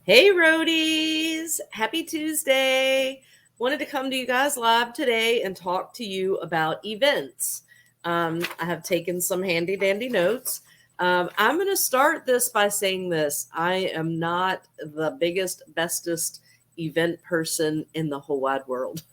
Hey, roadies! Happy Tuesday. Wanted to come to you guys live today and talk to you about events. I have taken some handy dandy notes. I'm going to start this by saying this. I am not the biggest, bestest event person in the whole wide world.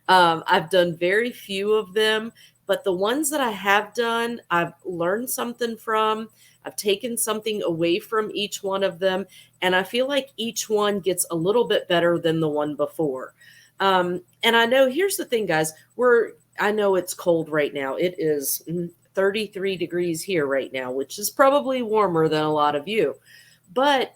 I've done very few of them, but the ones that I have done, I've learned something from. I've taken something away from each one of them, and I feel like each one gets a little bit better than the one before. And I know, here's the thing, guys. I know it's cold right now. It is 33 degrees here right now, which is probably warmer than a lot of you. But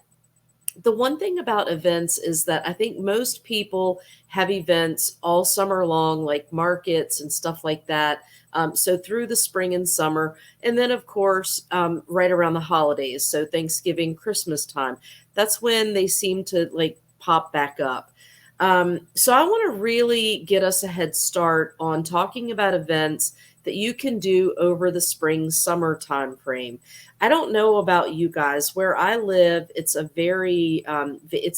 the one thing about events is that I think most people have events all summer long, like markets and stuff like that. So through the spring and summer. And then, of course, right around the holidays. So Thanksgiving, Christmas time. That's when they seem to like pop back up. So I want to really get us a head start on talking about events that you can do over the spring summer time frame. I don't know about you guys. Where I live, it's a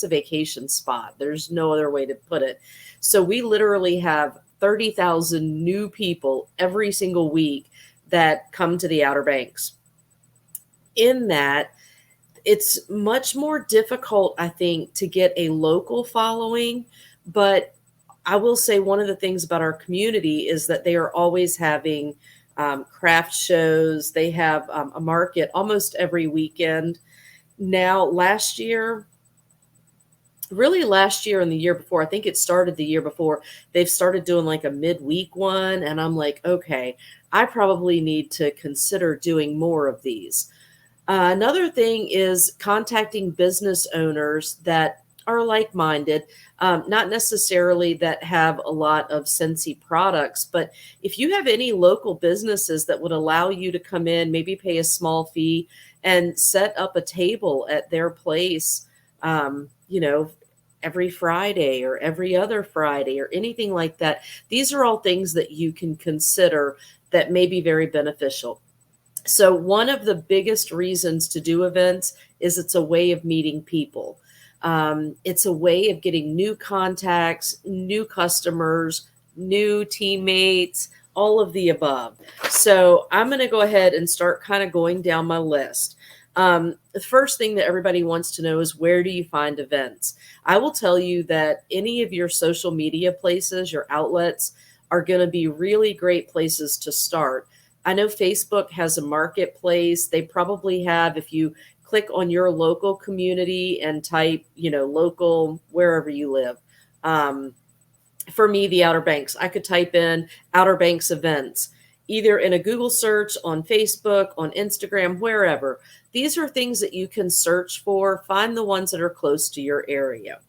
vacation spot. There's no other way to put it. So we literally have 30,000 new people every single week that come to the Outer Banks. In that, it's much more difficult, I think, to get a local following. But I will say one of the things about our community is that they are always having craft shows. They have a market almost every weekend. Now, last year and the year before, I think it started the year before, they've started doing like a midweek one. And I'm like, okay, I probably need to consider doing more of these. Another thing is contacting business owners that are like minded, not necessarily that have a lot of Scentsy products, but if you have any local businesses that would allow you to come in, maybe pay a small fee and set up a table at their place, you know, every Friday or every other Friday or anything like that. These are all things that you can consider that may be very beneficial. So, one of the biggest reasons to do events is it's a way of meeting people. It's a way of getting new contacts, new customers, new teammates, all of the above. So, I'm going to go ahead and start kind of going down my list. The first thing that everybody wants to know is, where do you find events? I will tell you that any of your social media places, your outlets, are going to be really great places to start. I know Facebook has a marketplace. They probably have, if you click on your local community and type, local, wherever you live. Um, for me, the Outer Banks, I could type in Outer Banks events, either in a Google search, on Facebook, on Instagram, wherever. These are things that you can search for, find the ones that are close to your area.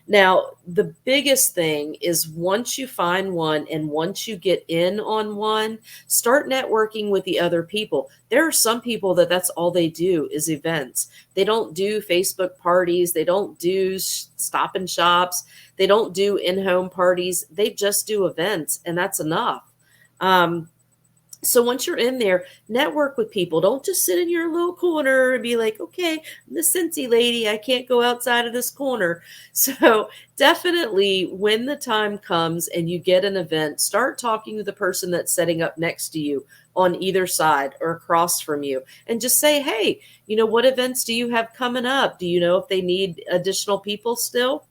Now, the biggest thing is, once you find one and once you get in on one, start networking with the other people. There are some people that that's all they do is events. They don't do Facebook parties, they don't do stop and shops, they don't do in-home parties. They just do events, and that's enough. Um, so once you're in there, network with people. Don't just sit in your little corner and be like, okay, I'm the Cincy lady. I can't go outside of this corner. So definitely, when the time comes and you get an event, start talking to the person that's setting up next to you on either side or across from you, and just say, hey, what events do you have coming up? Do you know if they need additional people still?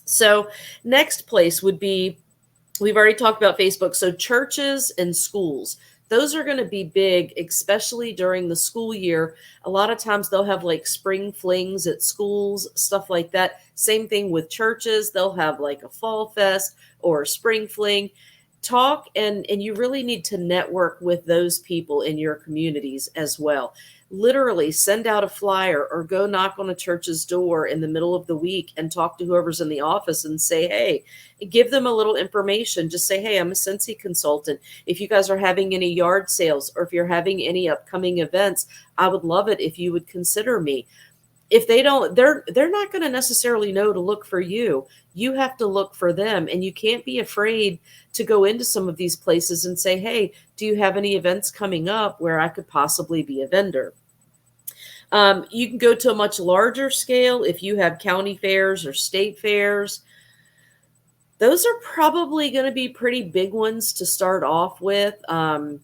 So next place would be, we've already talked about Facebook. So churches and schools, those are going to be big, especially during the school year. A lot of times they'll have like spring flings at schools, stuff like that. Same thing with churches. They'll have like a fall fest or a spring fling. Talk, and you really need to network with those people in your communities as well. Literally send out a flyer or go knock on a church's door in the middle of the week and talk to whoever's in the office and say, hey, give them a little information. Just say, hey, I'm a Scentsy consultant. If you guys are having any yard sales or if you're having any upcoming events, I would love it if you would consider me. If they don't, they're not going to necessarily know to look for you. You have to look for them, and you can't be afraid to go into some of these places and say, hey, do you have any events coming up where I could possibly be a vendor? You can go to a much larger scale if you have county fairs or state fairs. Those are probably going to be pretty big ones to start off with, and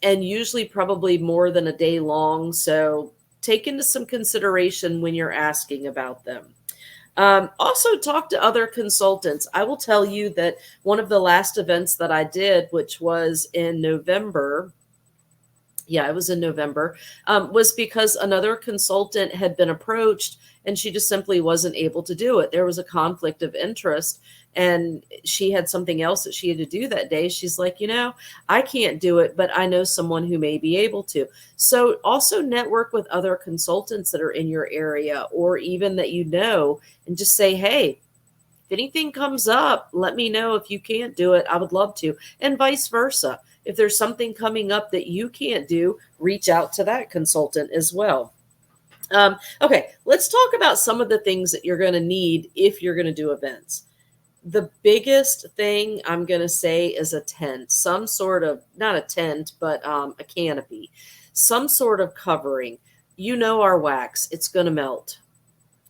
usually probably more than a day long. So take into some consideration when you're asking about them. Also, talk to other consultants. I will tell you that one of the last events that I did, which was in November, yeah, it was in November, was because another consultant had been approached and she just simply wasn't able to do it. There was a conflict of interest and she had something else that she had to do that day. She's like, I can't do it, but I know someone who may be able to. So also network with other consultants that are in your area or even that and just say, hey, if anything comes up, let me know. If you can't do it, I would love to. And vice versa. If there's something coming up that you can't do, reach out to that consultant as well. Okay, let's talk about some of the things that you're going to need if you're going to do events. The biggest thing I'm going to say is a tent, some sort of, not a tent, but a canopy, some sort of covering. Our wax, it's going to melt.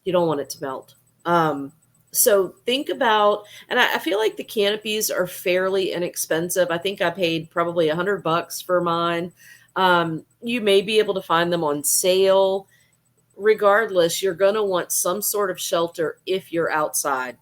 You don't want it to melt. So think about, and I feel like the canopies are fairly inexpensive. I think I paid probably $100 for mine. You may be able to find them on sale. Regardless, you're going to want some sort of shelter if you're outside.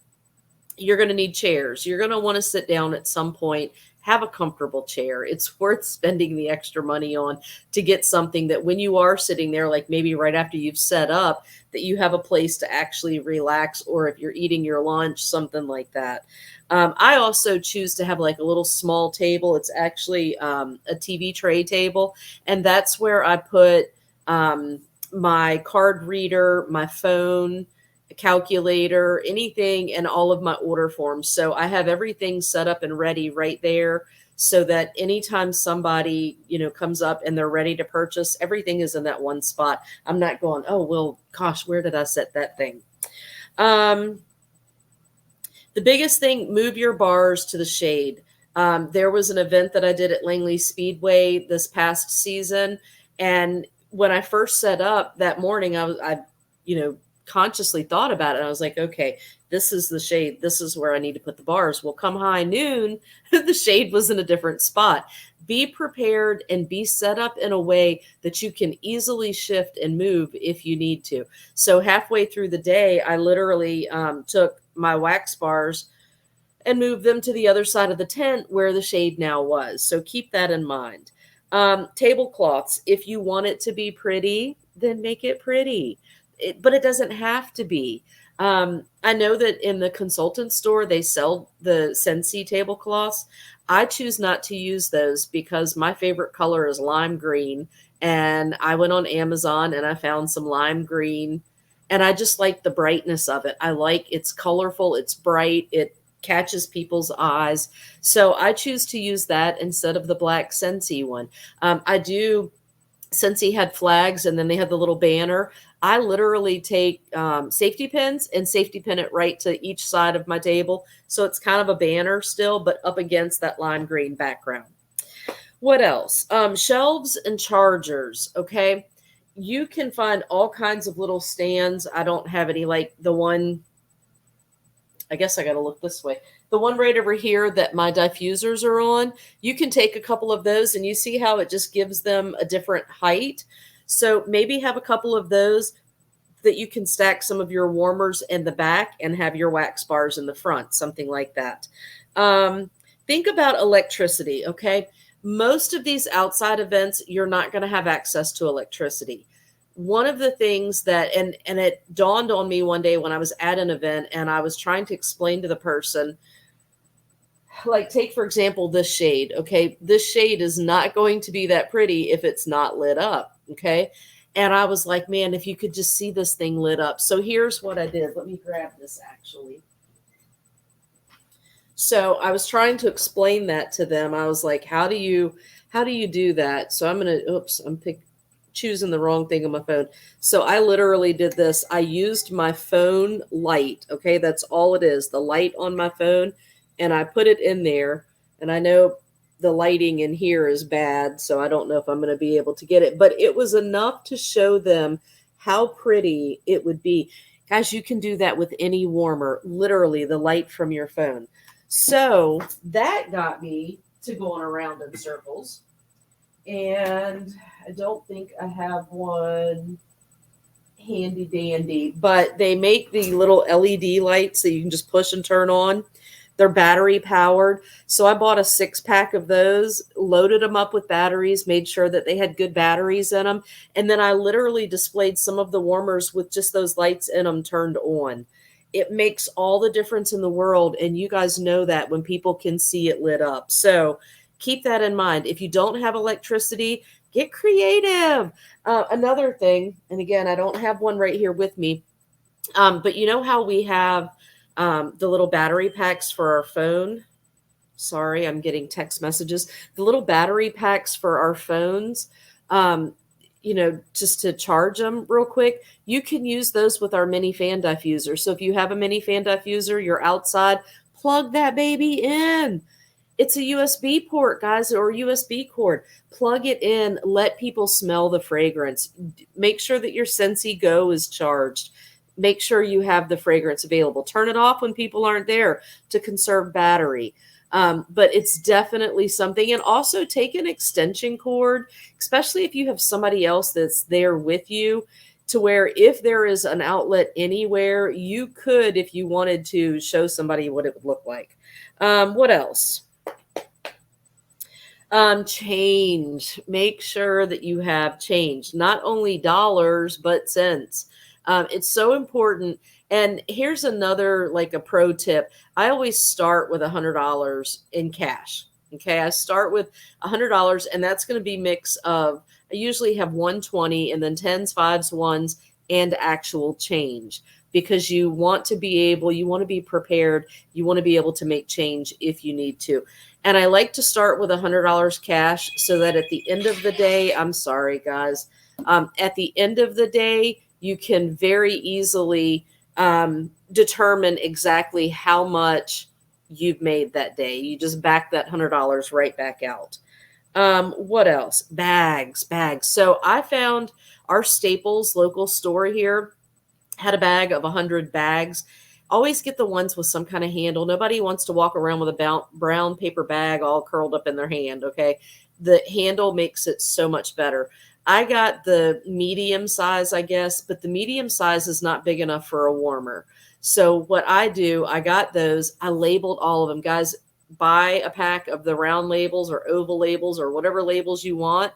You're going to need chairs. You're going to want to sit down at some point, have a comfortable chair. It's worth spending the extra money on to get something that when you are sitting there, like maybe right after you've set up, that you have a place to actually relax, or if you're eating your lunch, something like that. I also choose to have like a little small table. It's actually a TV tray table, and that's where I put my card reader, my phone, a calculator, anything, and all of my order forms. So I have everything set up and ready right there so that anytime somebody, comes up and they're ready to purchase, everything is in that one spot. I'm not going, oh, well, gosh, where did I set that thing? The biggest thing, move your bars to the shade. There was an event that I did at Langley Speedway this past season. And when I first set up that morning, I consciously thought about it. I was like, okay, this is the shade. This is where I need to put the bars. Well, come high noon, the shade was in a different spot. Be prepared and be set up in a way that you can easily shift and move if you need to. So halfway through the day, I literally took my wax bars and moved them to the other side of the tent where the shade now was. So keep that in mind. Tablecloths, if you want it to be pretty, then make it pretty. But it doesn't have to be. I know that in the consultant store, they sell the Scentsy tablecloths. I choose not to use those because my favorite color is lime green. And I went on Amazon and I found some lime green. And I just like the brightness of it. It's colorful, it's bright, it catches people's eyes. So I choose to use that instead of the black Scentsy one. Scentsy had flags and then they had the little banner. I literally take safety pins and safety pin it right to each side of my table. So it's kind of a banner still, but up against that lime green background. What else? Shelves and chargers. Okay. You can find all kinds of little stands. I don't have any, like the one, I guess I got to look this way. The one right over here that my diffusers are on, you can take a couple of those and you see how it just gives them a different height. So maybe have a couple of those that you can stack some of your warmers in the back and have your wax bars in the front, something like that. Think about electricity, okay? Most of these outside events, you're not going to have access to electricity. One of the things that, and it dawned on me one day when I was at an event and I was trying to explain to the person, like take, for example, this shade, okay? This shade is not going to be that pretty if it's not lit up, okay? And I was like, man, if you could just see this thing lit up. So here's what I did. Let me grab this actually. So I was trying to explain that to them. I was like, how do you do that? So I'm choosing the wrong thing on my phone. So I literally did this. I used my phone light. Okay. That's all it is. The light on my phone. And I put it in there. And I know the lighting in here is bad. So I don't know if I'm going to be able to get it, but it was enough to show them how pretty it would be. Guys, you can do that with any warmer, literally the light from your phone. So that got me to going around in circles. And I don't think I have one handy dandy, but they make the little LED lights that you can just push and turn on. They're battery powered. So I bought a 6-pack of those, loaded them up with batteries, made sure that they had good batteries in them. And then I literally displayed some of the warmers with just those lights in them turned on. It makes all the difference in the world. And you guys know that when people can see it lit up. So keep that in mind. If you don't have electricity, get creative. Another thing, and again, I don't have one right here with me, but you know how we have the little battery packs for our phone? Sorry, I'm getting text messages. The little battery packs for our phones, just to charge them real quick, you can use those with our mini fan diffuser. So if you have a mini fan diffuser, you're outside, plug that baby in. It's a USB port, guys, or USB cord. Plug it in. Let people smell the fragrance. Make sure that your Scentsy Go is charged. Make sure you have the fragrance available. Turn it off when people aren't there to conserve battery. But it's definitely something. And also take an extension cord, especially if you have somebody else that's there with you, to where if there is an outlet anywhere, you could, if you wanted to, show somebody what it would look like. What else? Change. Make sure that you have change, not only dollars, but cents. It's so important. And here's another, like a pro tip. I always start with $100 in cash. Okay. I start with $100, and that's going to be mix of, I usually have 120 and then tens, fives, ones, and actual change, because you want to be prepared. You want to be able to make change if you need to. And I like to start with $100 cash so that at the end of the day, I'm sorry, guys, at the end of the day, you can very easily determine exactly how much you've made that day. You just back that $100 right back out. What else? Bags. So I found our Staples local store here had a bag of 100 bags. Always get the ones with some kind of handle. Nobody wants to walk around with a brown paper bag all curled up in their hand, okay? The handle makes it so much better. I got the medium size, I guess, but the medium size is not big enough for a warmer. So what I do, I got those. I labeled all of them. Guys, buy a pack of the round labels or oval labels or whatever labels you want.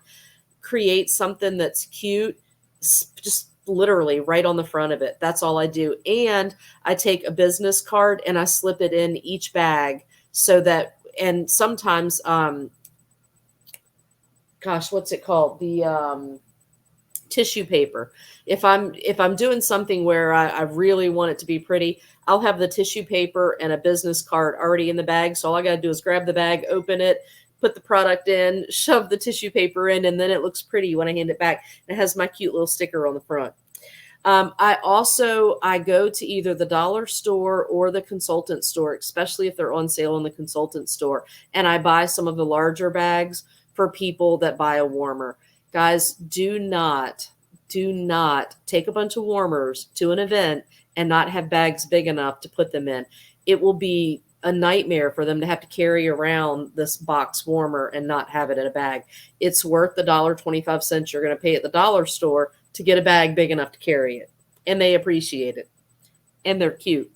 Create something that's cute. Just literally right on the front of it. That's all I do. And I take a business card and I slip it in each bag so that, and sometimes, what's it called? The tissue paper. If I'm doing something where I really want it to be pretty, I'll have the tissue paper and a business card already in the bag. So all I got to do is grab the bag, open it, put the product in, shove the tissue paper in, and then it looks pretty when I hand it back. It has my cute little sticker on the front. I go to either the dollar store or the consultant store, especially if they're on sale in the consultant store, and I buy some of the larger bags for people that buy a warmer. Guys, do not take a bunch of warmers to an event and not have bags big enough to put them in. It will be a nightmare for them to have to carry around this box warmer and not have it in a bag. It's worth the $1.25 you're going to pay at the dollar store to get a bag big enough to carry it. And they appreciate it. And they're cute.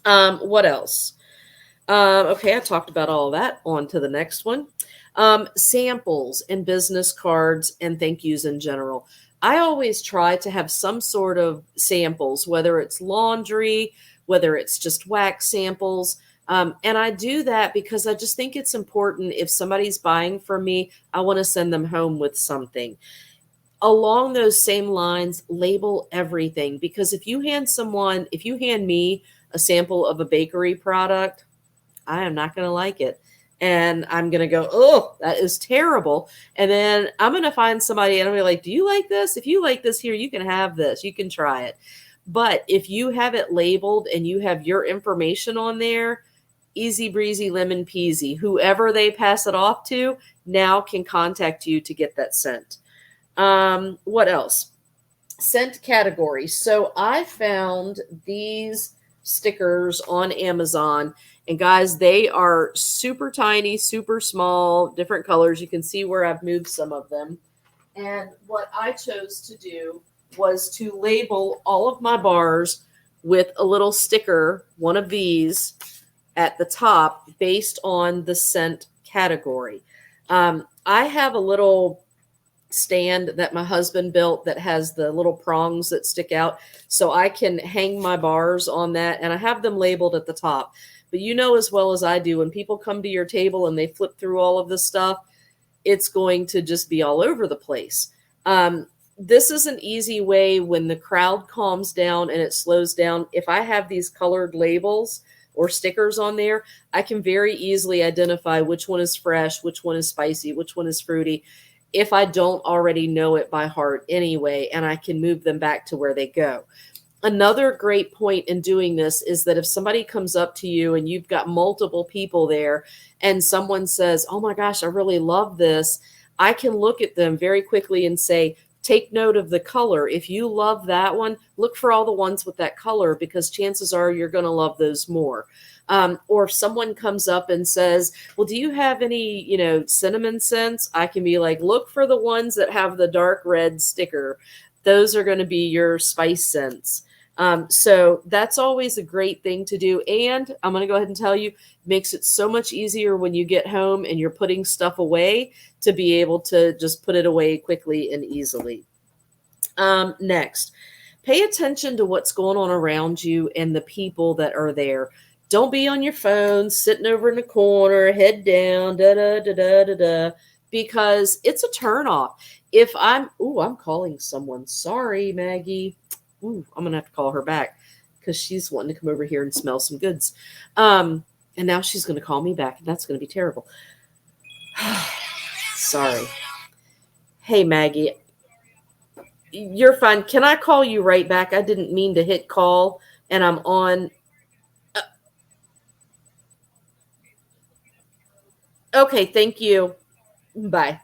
What else? Okay, I talked about all of that. On to the next one. Samples and business cards and thank yous in general. I always try to have some sort of samples, whether it's laundry, whether it's just wax samples. And I do that because I just think it's important. If somebody's buying from me, I want to send them home with something. Along those same lines, label everything, because if you hand me a sample of a bakery product, I am not going to like it. And I'm going to go, oh, that is terrible. And then I'm going to find somebody and I'm going to be like, do you like this? If you like this here, you can have this. You can try it. But if you have it labeled and you have your information on there, easy breezy, lemon peasy. Whoever they pass it off to now can contact you to get that sent. What else? scent category. So I found these stickers on Amazon. And guys, they are super tiny, super small, different colors. You can see where I've moved some of them. And what I chose to do was to label all of my bars with a little sticker, one of these at the top, based on the scent category. I have a little stand that my husband built that has the little prongs that stick out, so I can hang my bars on that, and I have them labeled at the top. But you know as well as I do, when people come to your table and they flip through all of this stuff, it's going to just be all over the place. This is an easy way when the crowd calms down and it slows down. If I have these colored labels or stickers on there, I can very easily identify which one is fresh, which one is spicy, which one is fruity, if I don't already know it by heart anyway, and I can move them back to where they go. Another great point in doing this is that if somebody comes up to you and you've got multiple people there and someone says, "Oh my gosh, I really love this," I can look at them very quickly and say, "Take note of the color. If you love that one, look for all the ones with that color, because chances are you're going to love those more." Or if someone comes up and says, "Well, do you have any, cinnamon scents?" I can be like, "Look for the ones that have the dark red sticker. Those are going to be your spice scents." So that's always a great thing to do. And I'm going to go ahead and tell you, it makes it so much easier when you get home and you're putting stuff away to be able to just put it away quickly and easily. Next, pay attention to what's going on around you and the people that are there. Don't be on your phone, sitting over in the corner, head down, da da da da da da, because it's a turnoff. If I'm calling someone. Sorry, Maggie. I'm gonna have to call her back because she's wanting to come over here and smell some goods. And now she's gonna call me back, and that's gonna be terrible. Sorry. Hey, Maggie. You're fine. Can I call you right back? I didn't mean to hit call, and I'm on. Okay, thank you. Bye.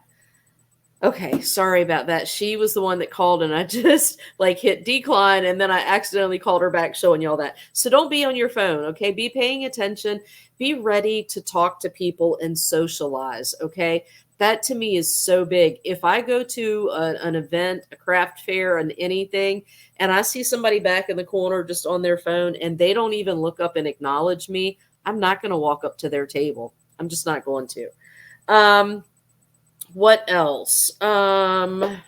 Okay, sorry about that. She was the one that called, and I just like hit decline, and then I accidentally called her back, showing y'all that. So don't be on your phone, okay? Be paying attention. Be ready to talk to people and socialize, okay? That to me is so big. If I go to an event, a craft fair, and anything, and I see somebody back in the corner just on their phone and they don't even look up and acknowledge me, I'm not going to walk up to their table. I'm just not going to. What else? Another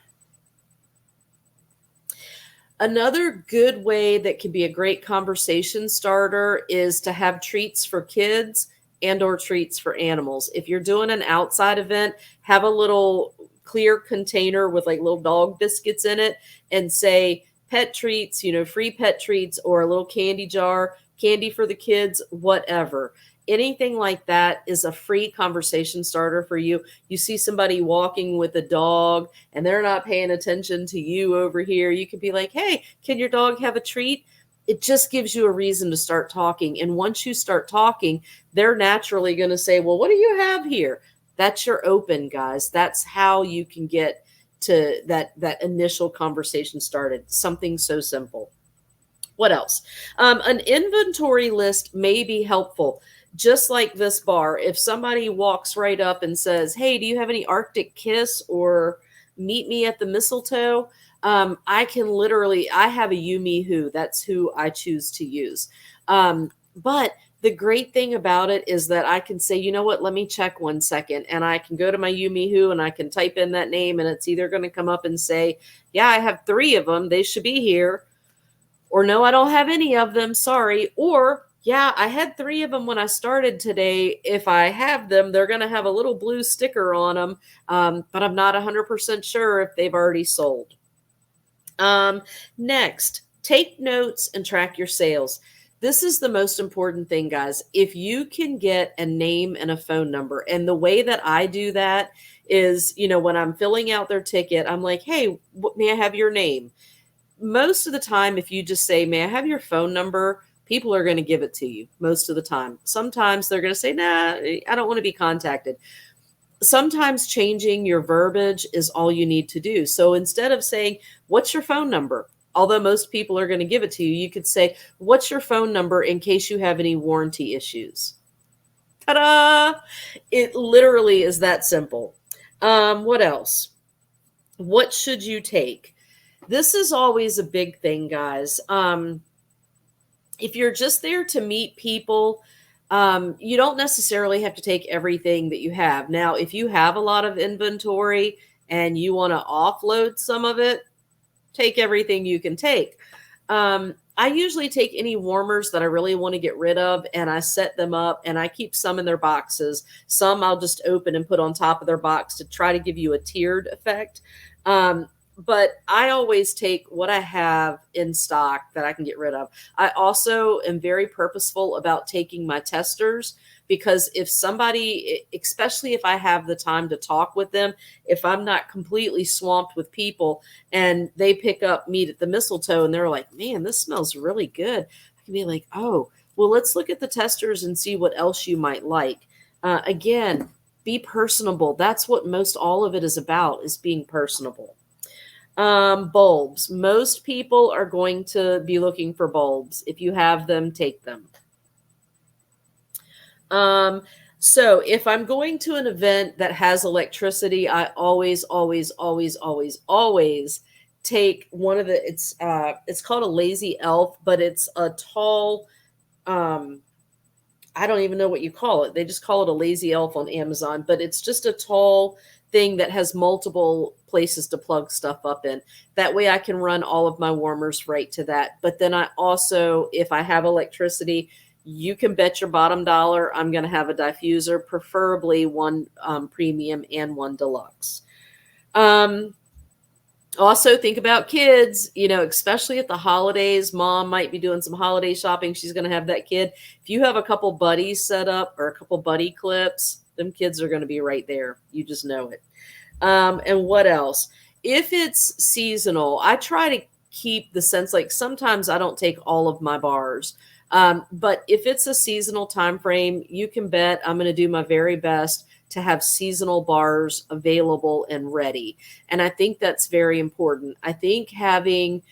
good way that can be a great conversation starter is to have treats for kids and or treats for animals. If you're doing an outside event, have a little clear container with like little dog biscuits in it and say pet treats, free pet treats, or a little candy jar, candy for the kids, whatever. Anything like that is a free conversation starter for you. You see somebody walking with a dog and they're not paying attention to you over here. You could be like, "Hey, can your dog have a treat?" It just gives you a reason to start talking. And once you start talking, they're naturally going to say, "Well, what do you have here?" That's your open, guys. That's how you can get to that initial conversation started. Something so simple. What else? An inventory list may be helpful. Just like this bar, if somebody walks right up and says, "Hey, do you have any Arctic Kiss or Meet Me at the Mistletoe?" I have a Yumi Who. That's who I choose to use. But the great thing about it is that I can say, "You know what, let me check 1 second." And I can go to my Yumi Who and I can type in that name, and it's either going to come up and say, "Yeah, I have 3 of them. They should be here." Or, "No, I don't have any of them. Sorry." Or, "Yeah, I had 3 of them when I started today. If I have them, they're going to have a little blue sticker on them, but I'm not 100% sure if they've already sold." Next, take notes and track your sales. This is the most important thing, guys. If you can get a name and a phone number, and the way that I do that is, when I'm filling out their ticket, I'm like, "Hey, may I have your name?" Most of the time, if you just say, "May I have your phone number?" people are going to give it to you most of the time. Sometimes they're going to say, "Nah, I don't want to be contacted." sometimes changing your verbiage is all you need to do. So instead of saying, "What's your phone number?" Although most people are going to give it to you, you could say, "What's your phone number in case you have any warranty issues?" Ta-da! It literally is that simple. What else? What should you take? This is always a big thing, guys. If you're just there to meet people, you don't necessarily have to take everything that you have. Now, if you have a lot of inventory and you want to offload some of it, take everything you can take. I usually take any warmers that I really want to get rid of and I set them up and I keep some in their boxes. Some I'll just open and put on top of their box to try to give you a tiered effect. But I always take what I have in stock that I can get rid of. I also am very purposeful about taking my testers because if somebody, especially if I have the time to talk with them, if I'm not completely swamped with people and they pick up meat at the mistletoe and they're like, "Man, this smells really good," I can be like, "Oh, well, let's look at the testers and see what else you might like." Again, be personable. That's what most all of it is about, is being personable. Bulbs. Most people are going to be looking for bulbs. If you have them, take them. So if I'm going to an event that has electricity, I always, always, always, always, always take one of the, it's called a lazy elf, but it's a tall, um, I don't even know what you call it. They just call it a lazy elf on Amazon, but it's just a tall thing that has multiple places to plug stuff up in. That way I can run all of my warmers right to that. But then I also, if I have electricity, you can bet your bottom dollar I'm going to have a diffuser, preferably one premium and one deluxe. Also think about kids, especially at the holidays. Mom might be doing some holiday shopping. She's going to have that kid. If you have a couple buddies set up or a couple buddy clips, them kids are going to be right there. You just know it. And what else? If it's seasonal, I try to keep the sense, like sometimes I don't take all of my bars. But if it's a seasonal time frame, you can bet I'm going to do my very best to have seasonal bars available and ready. And I think that's very important. I think having,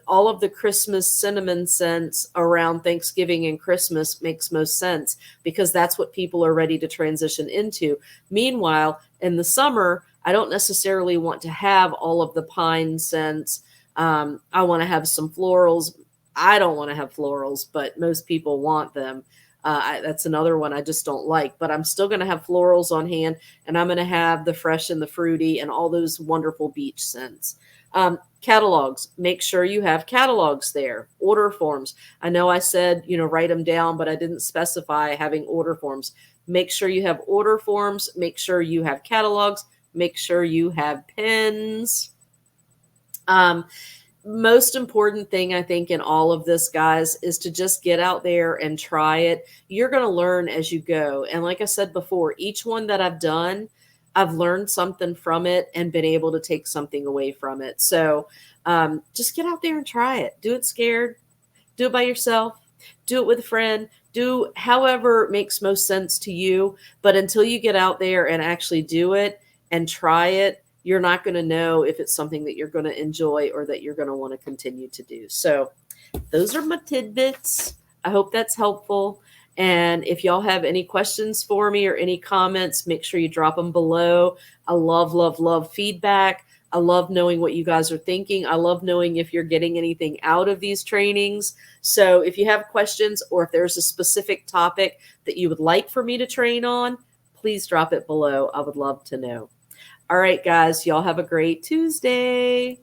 all of the Christmas cinnamon scents around Thanksgiving and Christmas makes most sense because that's what people are ready to transition into. Meanwhile, in the summer, I don't necessarily want to have all of the pine scents. I want to have some florals. I don't want to have florals, but most people want them. That's another one I just don't like, but I'm still going to have florals on hand and I'm going to have the fresh and the fruity and all those wonderful beach scents. Catalogs, make sure you have catalogs there. Order forms. I know I said, write them down, but I didn't specify having order forms. Make sure you have order forms. Make sure you have catalogs. Make sure you have pens. Most important thing I think in all of this, guys, is to just get out there and try it. You're going to learn as you go. And like I said before, each one that I've done, I've learned something from it and been able to take something away from it. So just get out there and try it. Do it scared. Do it by yourself. Do it with a friend. Do however makes most sense to you. But until you get out there and actually do it and try it, you're not going to know if it's something that you're going to enjoy or that you're going to want to continue to do. So those are my tidbits. I hope that's helpful. And if y'all have any questions for me or any comments, make sure you drop them below. I love, love, love feedback. I love knowing what you guys are thinking. I love knowing if you're getting anything out of these trainings. So if you have questions or if there's a specific topic that you would like for me to train on, please drop it below. I would love to know. All right, guys, y'all have a great Tuesday.